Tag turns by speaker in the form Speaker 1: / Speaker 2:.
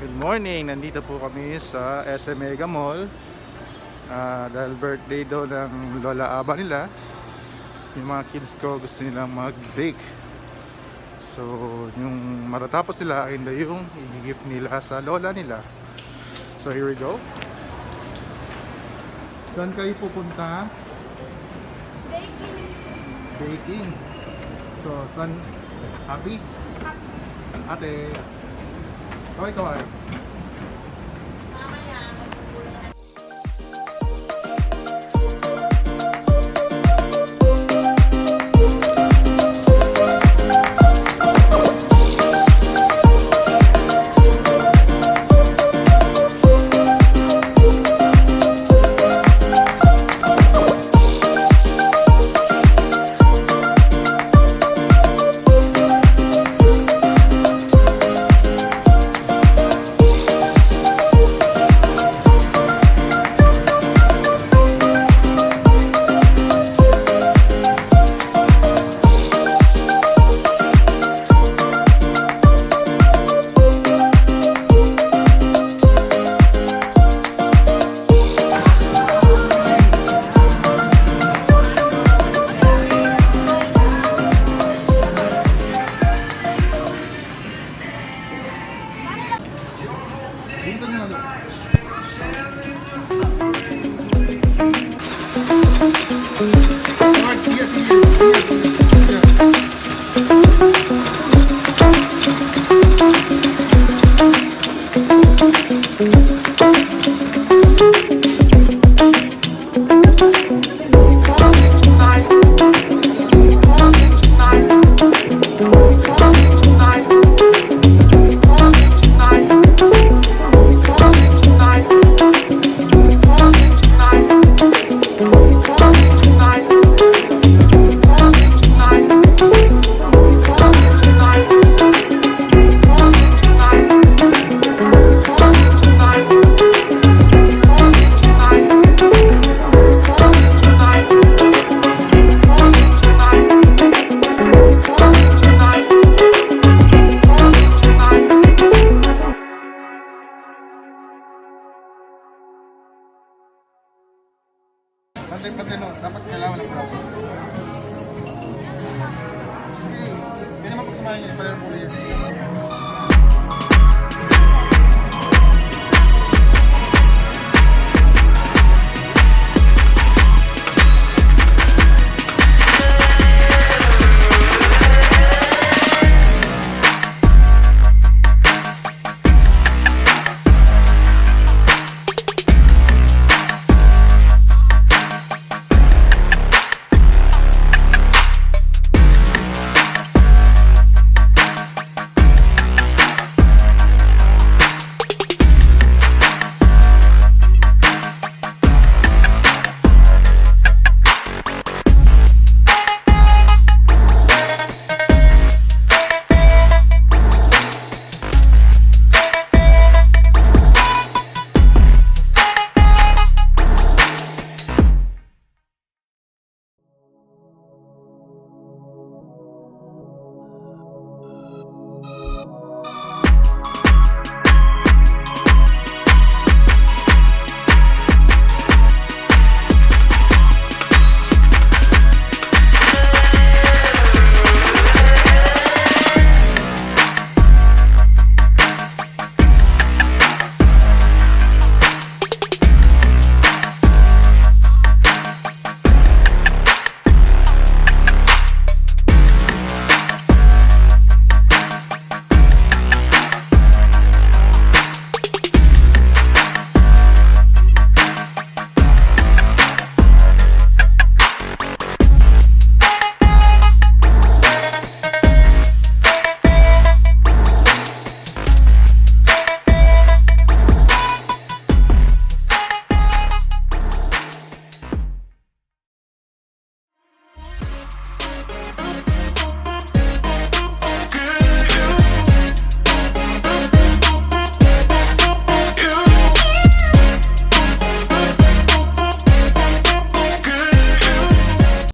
Speaker 1: Good morning! Nandito po kami sa SM Mega Mall dahil birthday daw ng Lola Aba nila. Yung mga kids ko gusto nilang mag-bake. So, yung matatapos nila, ayun daw yung i-gift nila sa Lola nila. So, here we go. Saan kayo pupunta?
Speaker 2: Baking.
Speaker 1: Baking. So, saan? Happy? Ate. Kaway. Dito nyo na